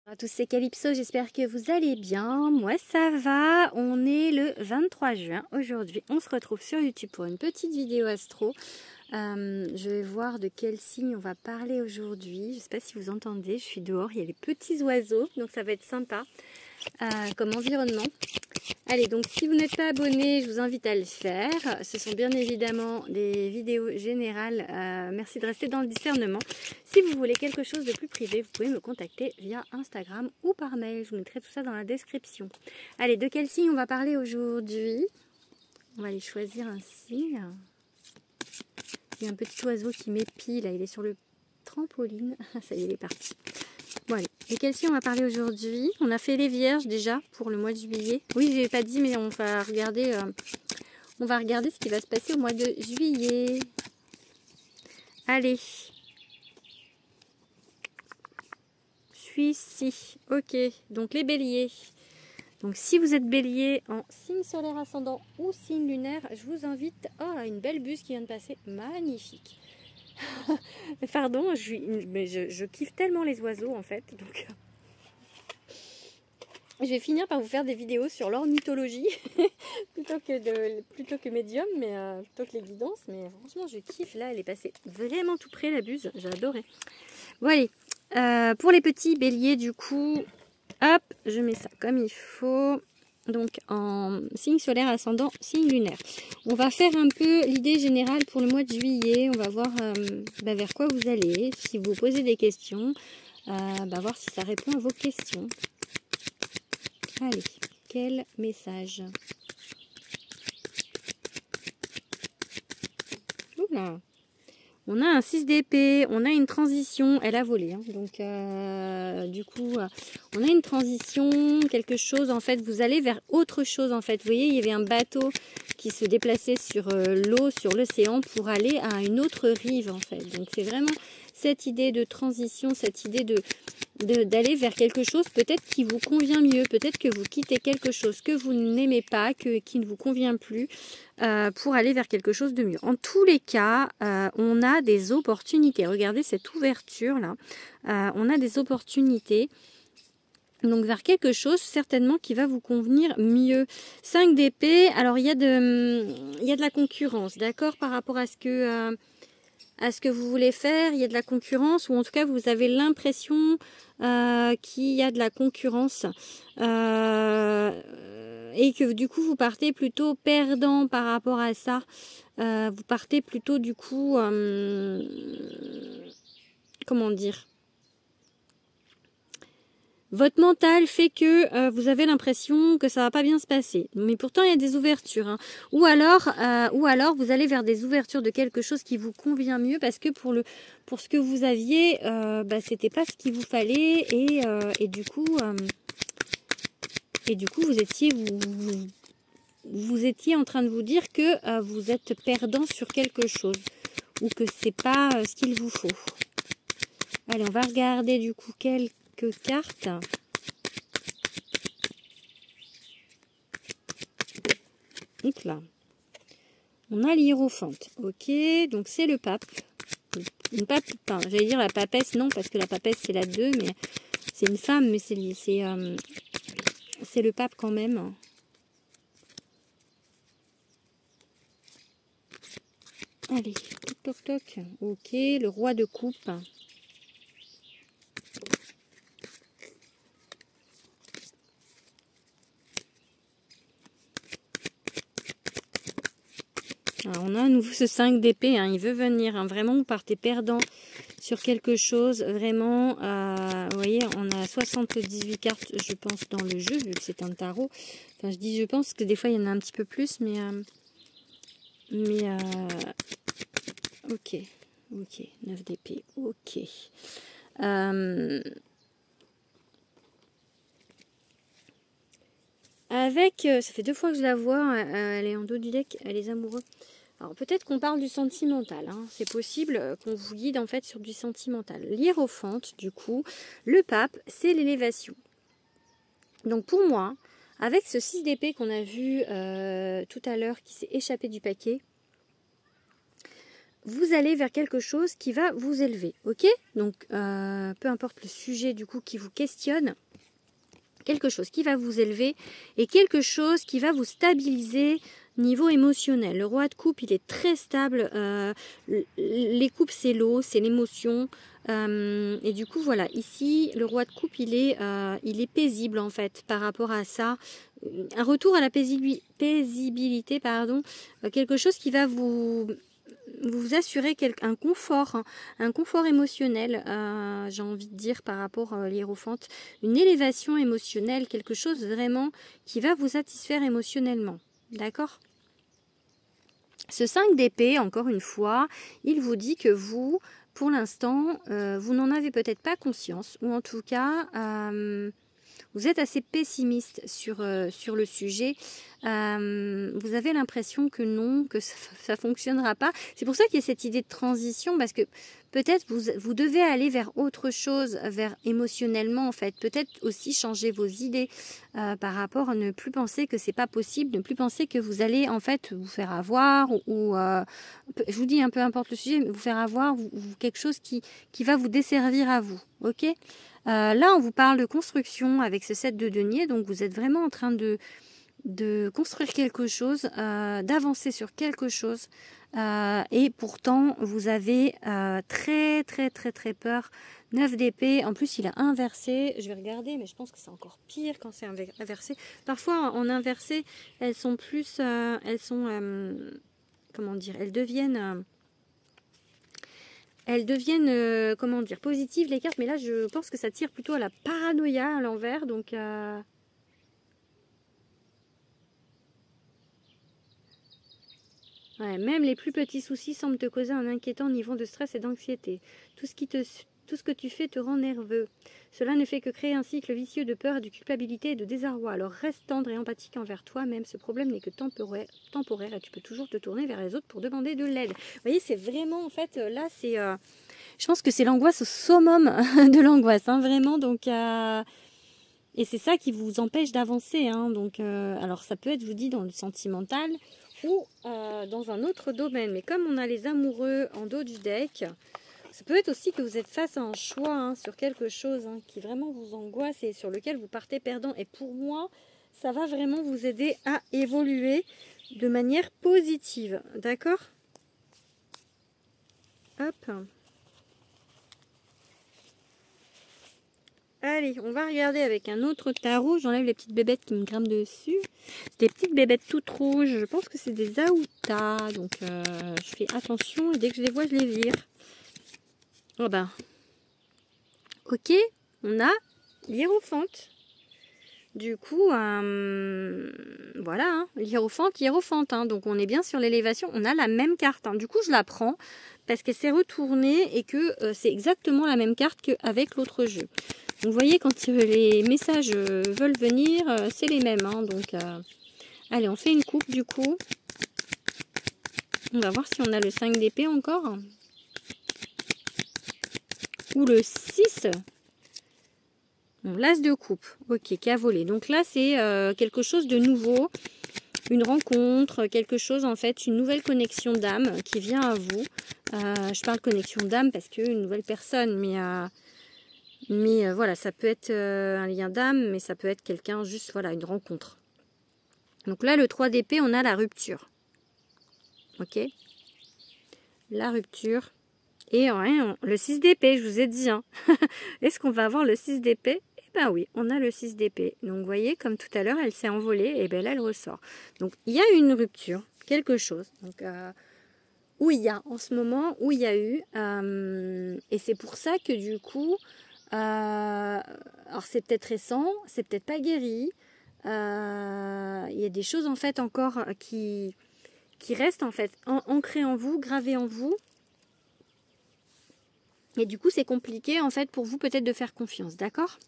Bonjour à tous, c'est Calypso, j'espère que vous allez bien. Moi ça va, on est le 23 juin aujourd'hui. On se retrouve sur YouTube pour une petite vidéo astro. Je vais voir de quel signe on va parler aujourd'hui. Je ne sais pas si vous entendez, je suis dehors, il y a les petits oiseaux, donc ça va être sympa comme environnement. Allez, donc si vous n'êtes pas abonné, je vous invite à le faire. Ce sont bien évidemment des vidéos générales. Merci de rester dans le discernement. Si vous voulez quelque chose de plus privé, vous pouvez me contacter via Instagram ou par mail. Je vous mettrai tout ça dans la description. Allez, de quel signe on va parler aujourd'hui? On va aller choisir un signe. Il y a un petit oiseau qui m'épie, là, il est sur le trampoline. Ça y est, il est parti. Bon allez, de quel signe on va parler aujourd'hui? On a fait les vierges déjà pour le mois de juillet. Oui, je n'ai pas dit, mais on va regarder ce qui va se passer au mois de juillet. Allez. Suis-ci. Ok, donc les béliers. Donc si vous êtes bélier en signe solaire ascendant ou signe lunaire, je vous invite à une belle buse qui vient de passer. Magnifique. Pardon, je kiffe tellement les oiseaux en fait. Donc, je vais finir par vous faire des vidéos sur l'ornithologie plutôt que médium, mais plutôt que les guidances. Mais franchement, je kiffe. Là, elle est passée vraiment tout près la buse. J'ai adoré. Bon allez, pour les petits béliers du coup, hop, je mets ça comme il faut. Donc en signe solaire ascendant, signe lunaire. On va faire un peu l'idée générale pour le mois de juillet. On va voir vers quoi vous allez. Si vous posez des questions, voir si ça répond à vos questions. Allez, quel message? Oula. On a un 6 d'épée, on a une transition, elle a volé, hein. Donc du coup, on a une transition, quelque chose, en fait, vous allez vers autre chose, en fait. Vous voyez, il y avait un bateau qui se déplaçait sur l'eau, sur l'océan, pour aller à une autre rive, en fait. Donc c'est vraiment cette idée de transition, cette idée d'aller vers quelque chose peut-être qui vous convient mieux, peut-être que vous quittez quelque chose que vous n'aimez pas, qui ne vous convient plus, pour aller vers quelque chose de mieux. En tous les cas, on a des opportunités. Regardez cette ouverture là, on a des opportunités. Donc vers quelque chose certainement qui va vous convenir mieux. 5 d'épée, alors il y a de la concurrence, d'accord, par rapport à ce que vous voulez faire. Il y a de la concurrence, ou en tout cas vous avez l'impression qu'il y a de la concurrence et que du coup vous partez plutôt perdant par rapport à ça. Vous partez plutôt du coup comment dire, votre mental fait que vous avez l'impression que ça va pas bien se passer. Mais pourtant, il y a des ouvertures. Hein. Ou alors, vous allez vers des ouvertures de quelque chose qui vous convient mieux, parce que pour ce que vous aviez, c'était pas ce qu'il vous fallait. Et du coup, vous étiez en train de vous dire que vous êtes perdant sur quelque chose. Ou que c'est pas ce qu'il vous faut. Allez, on va regarder du coup quelques cartes. Donc là, on a l'hiérophante. Ok, donc c'est le pape. Une pape, enfin, j'allais dire la papesse, non, parce que la papesse c'est la 2, mais c'est une femme, mais c'est le pape quand même. Allez, toc toc toc. Ok, le roi de coupe. Alors, on a à nouveau ce 5 d'épée, hein, il veut venir, hein, vraiment vous partez perdant sur quelque chose, vraiment, vous voyez, on a 78 cartes, je pense, dans le jeu, vu que c'est un tarot. Enfin, je dis je pense que des fois, il y en a un petit peu plus, mais ok, 9 d'épée, ok. Ça fait 2 fois que je la vois, elle est en dos du deck, elle est amoureuse. Alors peut-être qu'on parle du sentimental, hein. C'est possible qu'on vous guide en fait sur du sentimental. L'hiérophante, du coup, le pape, c'est l'élévation. Donc pour moi, avec ce 6 d'épée qu'on a vu tout à l'heure qui s'est échappé du paquet, vous allez vers quelque chose qui va vous élever, ok? Donc, peu importe le sujet du coup qui vous questionne, quelque chose qui va vous élever et quelque chose qui va vous stabiliser niveau émotionnel. Le roi de coupe, il est très stable. Les coupes, c'est l'eau, c'est l'émotion. Et du coup, voilà, ici, le roi de coupe, il est paisible en fait par rapport à ça. Un retour à la paisibilité, pardon, quelque chose qui va vous assurer un confort émotionnel, j'ai envie de dire par rapport à l'hiérophante, une élévation émotionnelle, quelque chose vraiment qui va vous satisfaire émotionnellement, d'accord? Ce 5 d'épée, encore une fois, il vous dit que vous, pour l'instant, vous n'en avez peut-être pas conscience, ou en tout cas, vous êtes assez pessimiste sur le sujet. Vous avez l'impression que non, que ça fonctionnera pas. C'est pour ça qu'il y a cette idée de transition, parce que peut-être vous devez aller vers autre chose, vers émotionnellement en fait. Peut-être aussi changer vos idées par rapport à ne plus penser que c'est pas possible, ne plus penser que vous allez en fait vous faire avoir ou je vous dis, peu importe le sujet, mais vous faire avoir quelque chose qui va vous desservir à vous, ok? Là, on vous parle de construction avec ce 7 de denier, donc vous êtes vraiment en train de construire quelque chose, d'avancer sur quelque chose, et pourtant vous avez très peur. 9 d'épée, en plus il a inversé, je vais regarder, mais je pense que c'est encore pire quand c'est inversé. Parfois en inversé, elles sont plus, comment dire, elles deviennent comment dire, positives les cartes, mais là je pense que ça tire plutôt à la paranoïa à l'envers, donc ouais, même les plus petits soucis semblent te causer un inquiétant niveau de stress et d'anxiété. Tout ce que tu fais te rend nerveux. Cela ne fait que créer un cycle vicieux de peur, de culpabilité et de désarroi. Alors reste tendre et empathique envers toi-même. Ce problème n'est que temporaire et tu peux toujours te tourner vers les autres pour demander de l'aide. Vous voyez, c'est vraiment, en fait, là, c'est... je pense que c'est l'angoisse au summum de l'angoisse, hein, vraiment. Donc... et c'est ça qui vous empêche d'avancer. Hein, donc, alors ça peut être, je vous dis, dans le sentimental ou dans un autre domaine. Mais comme on a les amoureux en dos du deck, ça peut être aussi que vous êtes face à un choix, hein, sur quelque chose, hein, qui vraiment vous angoisse et sur lequel vous partez perdant. Et pour moi, ça va vraiment vous aider à évoluer de manière positive. D'accord? Hop. Allez, on va regarder avec un autre tarot. J'enlève les petites bébêtes qui me grimpent dessus. C'est des petites bébêtes toutes rouges. Je pense que c'est des Aouta. Donc, je fais attention. Et dès que je les vois, je les vire. Oh ben. Ok, on a l'hiérophante. Du coup, voilà, hein, l'hiérophante. Hein, donc, on est bien sur l'élévation. On a la même carte. Hein. Du coup, je la prends parce qu'elle s'est retournée et que c'est exactement la même carte qu'avec l'autre jeu. Donc, vous voyez, quand les messages veulent venir, c'est les mêmes. Hein, donc, allez, on fait une coupe du coup. On va voir si on a le 5 d'épée encore. Ou le 6. L'as de coupe. Ok, qui a volé. Donc là, c'est quelque chose de nouveau. Une rencontre, quelque chose, en fait, une nouvelle connexion d'âme qui vient à vous. Je parle connexion d'âme parce qu'une nouvelle personne, mais voilà, ça peut être un lien d'âme, mais ça peut être quelqu'un, juste, voilà, une rencontre. Donc là, le 3 d'épée, on a la rupture. Ok? La rupture. Et ouais, le 6 d'épée, je vous ai dit. Hein. Est-ce qu'on va avoir le 6 d'épée? Eh ben oui, on a le 6 d'épée. Donc vous voyez, comme tout à l'heure, elle s'est envolée, et bien là, elle ressort. Donc il y a une rupture, quelque chose. Donc... où il y a en ce moment, où il y a eu, et c'est pour ça que du coup, alors c'est peut-être récent, c'est peut-être pas guéri, il y a des choses en fait encore qui restent en fait ancrées en vous, gravées en vous, et du coup c'est compliqué en fait pour vous peut-être de faire confiance, d'accord?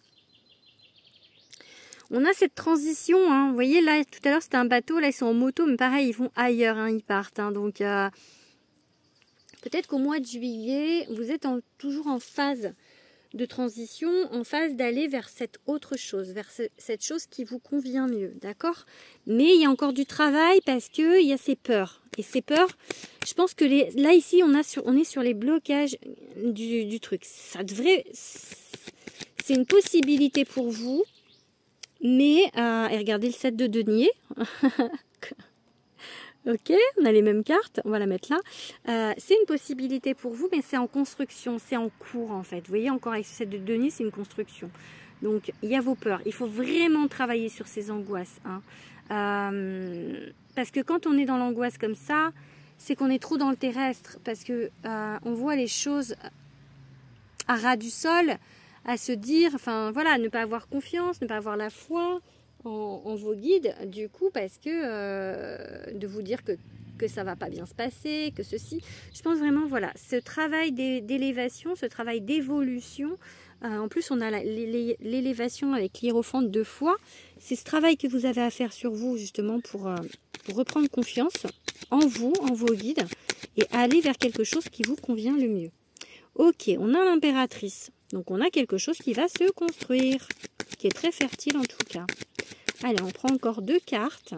On a cette transition, hein. Vous voyez là, tout à l'heure c'était un bateau, là ils sont en moto, mais pareil, ils vont ailleurs, hein, ils partent, hein, donc... peut-être qu'au mois de juillet, vous êtes toujours en phase de transition en phase d'aller vers cette autre chose, vers cette chose qui vous convient mieux, d'accord? Mais il y a encore du travail parce qu'il y a ces peurs. Et ces peurs, je pense que là ici, on est sur les blocages du truc. Ça devrait... C'est une possibilité pour vous, mais... et regardez le 7 de denier. Ok, on a les mêmes cartes, on va la mettre là. C'est une possibilité pour vous, mais c'est en construction, c'est en cours en fait. Vous voyez, encore avec ce 7 de denier, c'est une construction. Donc, il y a vos peurs. Il faut vraiment travailler sur ces angoisses. Hein. Parce que quand on est dans l'angoisse comme ça, c'est qu'on est trop dans le terrestre. Parce que on voit les choses à ras du sol, à se dire, enfin voilà, ne pas avoir confiance, ne pas avoir la foi en vos guides, du coup, parce que de vous dire que ça va pas bien se passer, que ceci, je pense vraiment, voilà, ce travail d'élévation, ce travail d'évolution, en plus on a l'élévation avec l'hiérophante 2 fois, c'est ce travail que vous avez à faire sur vous, justement, pour reprendre confiance en vous, en vos guides, et aller vers quelque chose qui vous convient le mieux. Ok, on a l'impératrice, donc on a quelque chose qui va se construire, qui est très fertile en tout cas. Allez, on prend encore 2 cartes.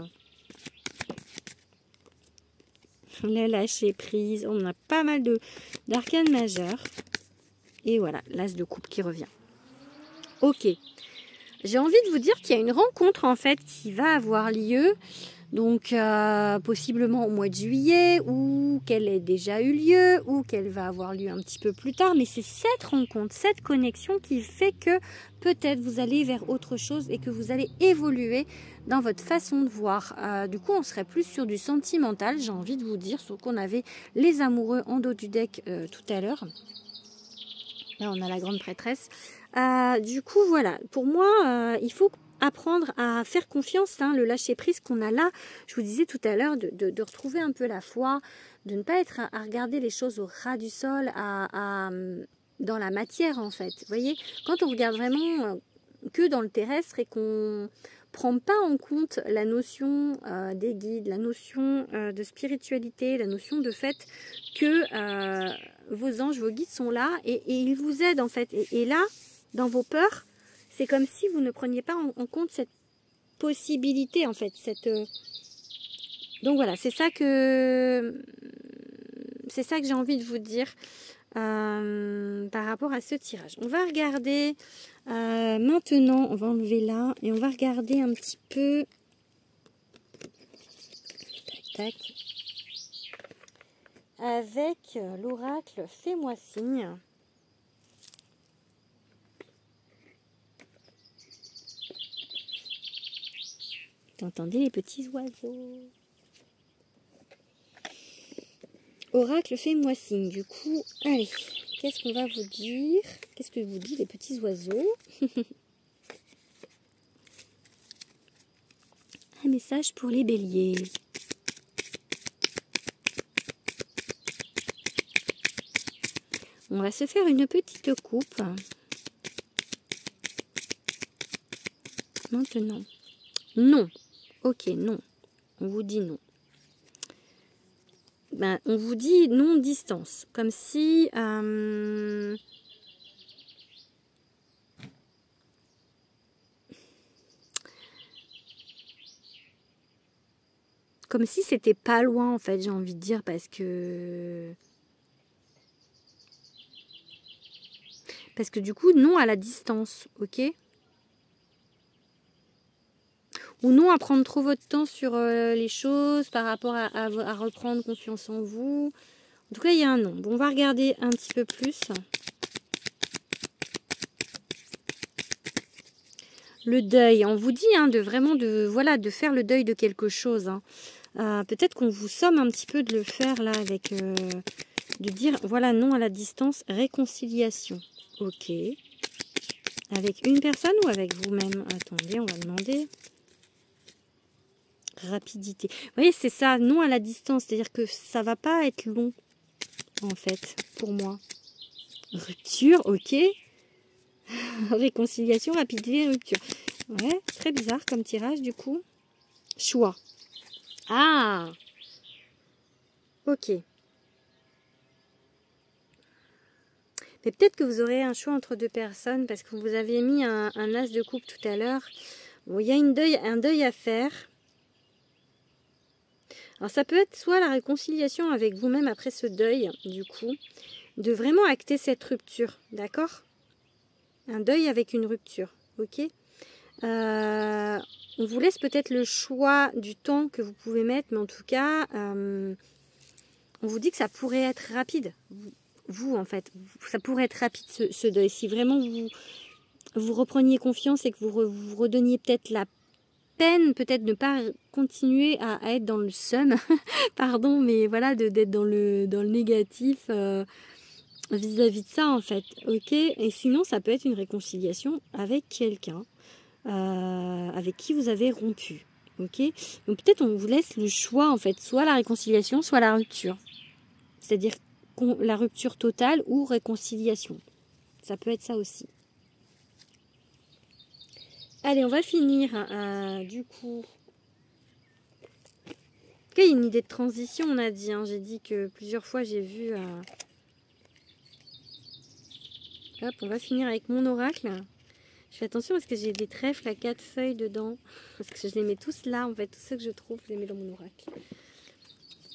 Le lâcher prise. On a pas mal d'arcanes majeures. Et voilà, l'as de coupe qui revient. Ok. J'ai envie de vous dire qu'il y a une rencontre en fait qui va avoir lieu. Donc possiblement au mois de juillet, ou qu'elle ait déjà eu lieu, ou qu'elle va avoir lieu un petit peu plus tard. Mais c'est cette rencontre, cette connexion qui fait que peut-être vous allez vers autre chose et que vous allez évoluer dans votre façon de voir. Du coup, on serait plus sur du sentimental, j'ai envie de vous dire, sauf qu'on avait les amoureux en dos du deck tout à l'heure. Là, on a la grande prêtresse. Du coup, voilà. Pour moi, il faut apprendre à faire confiance, hein, le lâcher prise qu'on a là. Je vous disais tout à l'heure de retrouver un peu la foi, de ne pas être à regarder les choses au ras du sol, dans la matière en fait. Vous voyez, quand on regarde vraiment que dans le terrestre et qu'on prend pas en compte la notion des guides, la notion de spiritualité, la notion de fait que vos anges, vos guides sont là et ils vous aident en fait. Et là, dans vos peurs, c'est comme si vous ne preniez pas en compte cette possibilité en fait. Donc voilà, c'est ça que j'ai envie de vous dire par rapport à ce tirage. On va regarder maintenant, on va enlever là et on va regarder un petit peu. Tac, tac. Avec l'oracle Fais-moi signe. Vous entendez les petits oiseaux? Oracle Fais-moi signe. Du coup, allez, qu'est-ce qu'on va vous dire? Qu'est-ce que vous dit les petits oiseaux? Un message pour les béliers. On va se faire une petite coupe. Maintenant. Non. Ok, non. On vous dit non. Ben, on vous dit non distance. Comme si... comme si c'était pas loin, en fait, j'ai envie de dire, parce que du coup, non à la distance, ok? Ou non à prendre trop votre temps sur les choses par rapport à reprendre confiance en vous. En tout cas, il y a un non. Bon, on va regarder un petit peu plus. Le deuil, on vous dit hein, de faire le deuil de quelque chose. Hein. Peut-être qu'on vous somme un petit peu de le faire là avec de dire voilà non à la distance, réconciliation. Ok. Avec une personne ou avec vous-même? Attendez, on va demander. Rapidité. Vous voyez, c'est ça, non à la distance, c'est-à-dire que ça va pas être long en fait pour moi. Rupture, ok. Réconciliation, rapidité, rupture. Ouais, très bizarre comme tirage du coup. Choix. Ah, ok. Mais peut-être que vous aurez un choix entre deux personnes parce que vous avez mis un as de coupe tout à l'heure. Bon, il y a un deuil à faire. Alors ça peut être soit la réconciliation avec vous-même après ce deuil, du coup, de vraiment acter cette rupture, d'accord? Un deuil avec une rupture, ok? On vous laisse peut-être le choix du temps que vous pouvez mettre, mais en tout cas, on vous dit que ça pourrait être rapide. Vous, en fait, ça pourrait être rapide ce deuil. Si vraiment vous repreniez confiance et que vous redonniez peut-être la peine, peut-être ne pas continuer à être dans le seum, pardon, mais voilà, d'être dans le négatif vis-à-vis de ça, en fait, ok? Et sinon, ça peut être une réconciliation avec quelqu'un avec qui vous avez rompu, ok? Donc peut-être on vous laisse le choix, en fait, soit la réconciliation, soit la rupture. C'est-à-dire la rupture totale ou réconciliation. Ça peut être ça aussi. Allez, on va finir du coup. Il y a une idée de transition, on a dit. Hein. J'ai dit que plusieurs fois j'ai vu. Hop, on va finir avec mon oracle. Je fais attention parce que j'ai des trèfles à 4 feuilles dedans. Parce que je les mets tous là, en fait. Tous ceux que je trouve, je les mets dans mon oracle.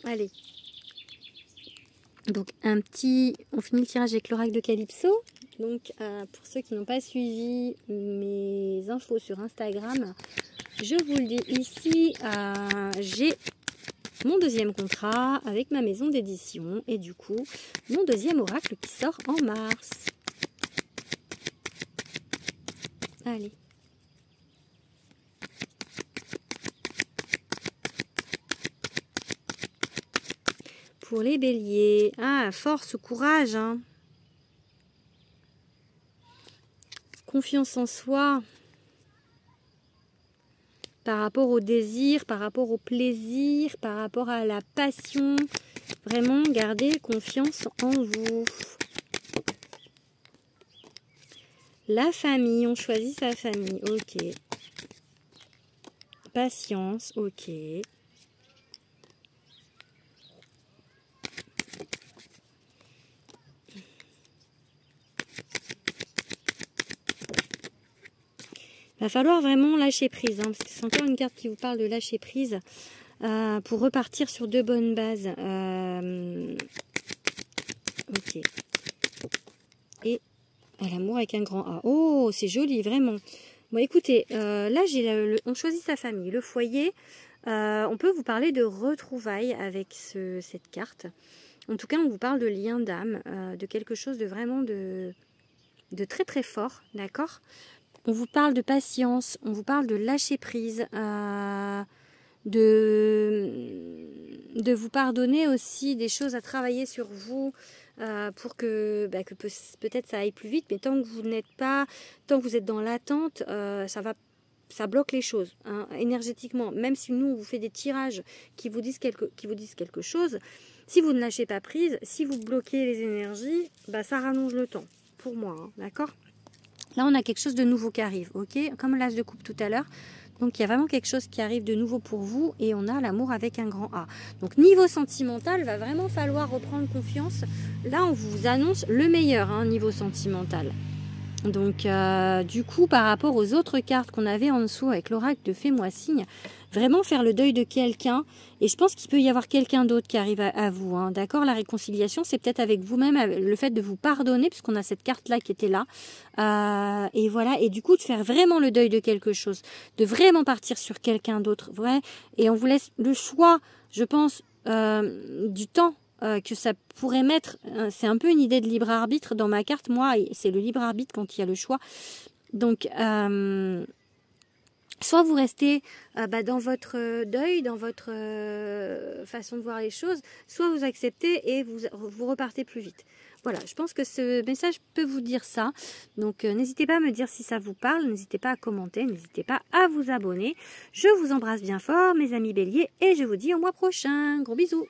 Allez. Donc, on finit le tirage avec l'oracle de Calypso. Donc, pour ceux qui n'ont pas suivi mes infos sur Instagram, je vous le dis ici, j'ai mon deuxième contrat avec ma maison d'édition et du coup, mon deuxième oracle qui sort en mars. Allez. Pour les béliers, force, courage, hein. Confiance en soi, par rapport au désir, par rapport au plaisir, par rapport à la passion. Vraiment, gardez confiance en vous. La famille, on choisit sa famille, ok. Patience, ok. Va falloir vraiment lâcher prise, hein, parce que c'est encore une carte qui vous parle de lâcher prise pour repartir sur de bonnes bases. Ok. Et l'amour avec un grand A. Oh, c'est joli, vraiment. Bon, écoutez, là, on choisit sa famille, le foyer. On peut vous parler de retrouvailles avec cette carte. En tout cas, on vous parle de lien d'âme, de quelque chose de vraiment de très très fort, d'accord ? On vous parle de patience, on vous parle de lâcher prise, de vous pardonner aussi des choses à travailler sur vous pour que peut-être ça aille plus vite. Mais tant que vous n'êtes pas, tant que vous êtes dans l'attente, ça bloque les choses hein, énergétiquement. Même si nous on vous fait des tirages qui vous disent quelque chose, si vous ne lâchez pas prise, si vous bloquez les énergies, ça rallonge le temps pour moi, hein, d'accord ? Là, on a quelque chose de nouveau qui arrive, ok? Comme l'as de coupe tout à l'heure. Donc, il y a vraiment quelque chose qui arrive de nouveau pour vous. Et on a l'amour avec un grand A. Donc, niveau sentimental, va vraiment falloir reprendre confiance. Là, on vous annonce le meilleur, hein, niveau sentimental. Donc, du coup, par rapport aux autres cartes qu'on avait en dessous avec l'oracle de Fais-moi signe, vraiment faire le deuil de quelqu'un. Et je pense qu'il peut y avoir quelqu'un d'autre qui arrive à vous. Hein, d'accord ? La réconciliation, c'est peut-être avec vous-même, le fait de vous pardonner, puisqu'on a cette carte-là qui était là. Et voilà. Et du coup, de faire vraiment le deuil de quelque chose. De vraiment partir sur quelqu'un d'autre. Vrai. Et on vous laisse le choix, je pense, du temps. Que ça pourrait mettre, c'est un peu une idée de libre arbitre dans ma carte, moi, c'est le libre arbitre quand il y a le choix. Donc, soit vous restez dans votre deuil, dans votre façon de voir les choses, soit vous acceptez et vous repartez plus vite. Voilà, je pense que ce message peut vous dire ça. Donc, n'hésitez pas à me dire si ça vous parle, n'hésitez pas à commenter, n'hésitez pas à vous abonner. Je vous embrasse bien fort, mes amis béliers, et je vous dis au mois prochain. Gros bisous!